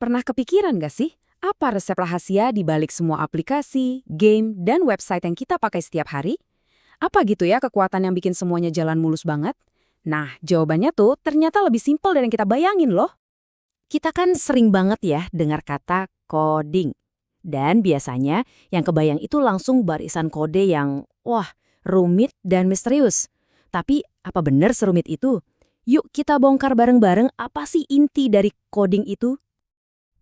Pernah kepikiran gak sih, apa resep rahasia di balik semua aplikasi, game, dan website yang kita pakai setiap hari? Apa gitu ya kekuatan yang bikin semuanya jalan mulus banget? Nah, jawabannya tuh ternyata lebih simpel dari yang kita bayangin loh. Kita kan sering banget ya dengar kata coding. Dan biasanya yang kebayang itu langsung barisan kode yang, wah, rumit dan misterius. Tapi apa benar serumit itu? Yuk kita bongkar bareng-bareng apa sih inti dari coding itu?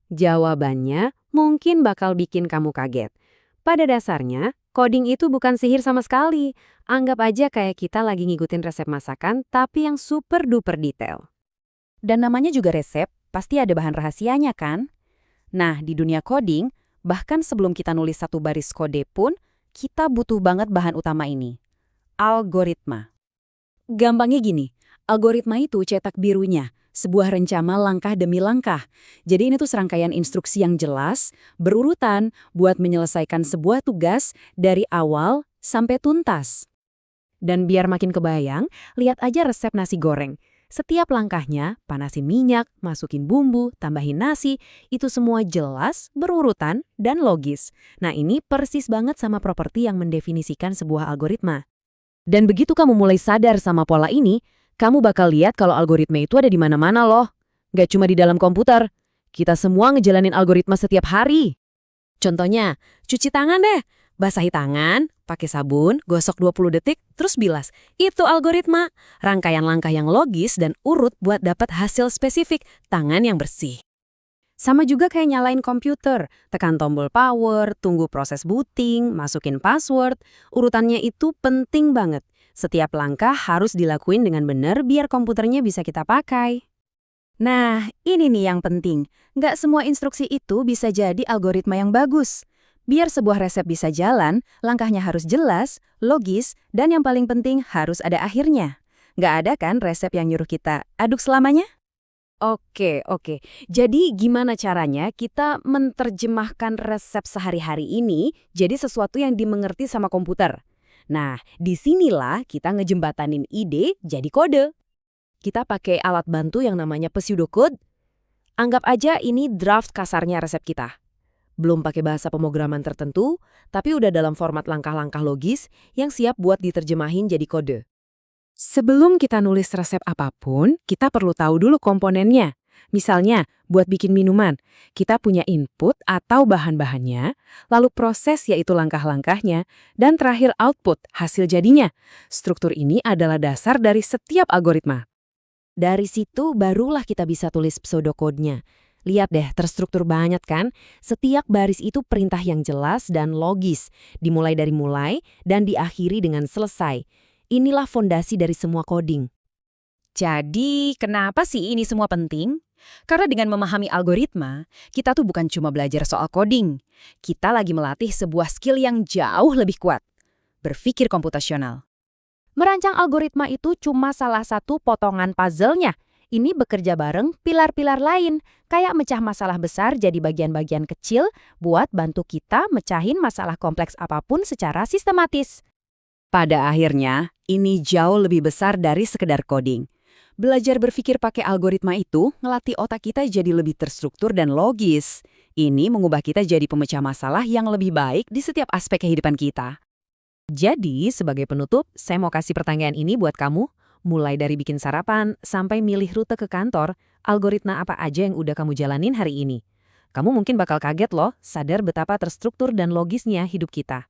Jawabannya mungkin bakal bikin kamu kaget. Pada dasarnya, coding itu bukan sihir sama sekali. Anggap aja kayak kita lagi ngikutin resep masakan, tapi yang super duper detail. Dan namanya juga resep, pasti ada bahan rahasianya kan? Nah, di dunia coding, bahkan sebelum kita nulis satu baris kode pun, kita butuh banget bahan utama ini. Algoritma. Gampangnya gini, algoritma itu cetak birunya, sebuah rencana langkah demi langkah. Jadi ini tuh serangkaian instruksi yang jelas, berurutan, buat menyelesaikan sebuah tugas dari awal sampai tuntas. Dan biar makin kebayang, lihat aja resep nasi goreng. Setiap langkahnya, panasin minyak, masukin bumbu, tambahin nasi, itu semua jelas, berurutan, dan logis. Nah ini persis banget sama properti yang mendefinisikan sebuah algoritma. Dan begitu kamu mulai sadar sama pola ini, kamu bakal lihat kalau algoritma itu ada di mana-mana loh. Nggak cuma di dalam komputer. Kita semua ngejalanin algoritma setiap hari. Contohnya, cuci tangan deh. Basahi tangan, pakai sabun, gosok 20 detik, terus bilas. Itu algoritma. Rangkaian langkah yang logis dan urut buat dapat hasil spesifik, tangan yang bersih. Sama juga kayak nyalain komputer, tekan tombol power, tunggu proses booting, masukin password. Urutannya itu penting banget. Setiap langkah harus dilakuin dengan benar biar komputernya bisa kita pakai. Nah, ini nih yang penting. Nggak semua instruksi itu bisa jadi algoritma yang bagus. Biar sebuah resep bisa jalan, langkahnya harus jelas, logis, dan yang paling penting harus ada akhirnya. Nggak ada kan resep yang nyuruh kita aduk selamanya? Oke. Jadi gimana caranya kita menerjemahkan resep sehari-hari ini jadi sesuatu yang dimengerti sama komputer? Nah, disinilah kita ngejembatanin ide jadi kode. Kita pakai alat bantu yang namanya pseudocode. Anggap aja ini draft kasarnya resep kita. Belum pakai bahasa pemrograman tertentu, tapi udah dalam format langkah-langkah logis yang siap buat diterjemahin jadi kode. Sebelum kita nulis resep apapun, kita perlu tahu dulu komponennya. Misalnya, buat bikin minuman, kita punya input atau bahan-bahannya, lalu proses yaitu langkah-langkahnya, dan terakhir output, hasil jadinya. Struktur ini adalah dasar dari setiap algoritma. Dari situ barulah kita bisa tulis pseudocode-nya. Lihat deh, terstruktur banget kan? Setiap baris itu perintah yang jelas dan logis, dimulai dari mulai dan diakhiri dengan selesai. Inilah fondasi dari semua coding. Jadi, kenapa sih ini semua penting? Karena dengan memahami algoritma, kita tuh bukan cuma belajar soal coding. Kita lagi melatih sebuah skill yang jauh lebih kuat. Berpikir komputasional. Merancang algoritma itu cuma salah satu potongan puzzle-nya. Ini bekerja bareng pilar-pilar lain, kayak mecah masalah besar jadi bagian-bagian kecil buat bantu kita mecahin masalah kompleks apapun secara sistematis. Pada akhirnya, ini jauh lebih besar dari sekedar coding. Belajar berpikir pakai algoritma itu ngelatih otak kita jadi lebih terstruktur dan logis. Ini mengubah kita jadi pemecah masalah yang lebih baik di setiap aspek kehidupan kita. Jadi, sebagai penutup, saya mau kasih pertanyaan ini buat kamu. Mulai dari bikin sarapan sampai milih rute ke kantor, algoritma apa aja yang udah kamu jalanin hari ini. Kamu mungkin bakal kaget loh, sadar betapa terstruktur dan logisnya hidup kita.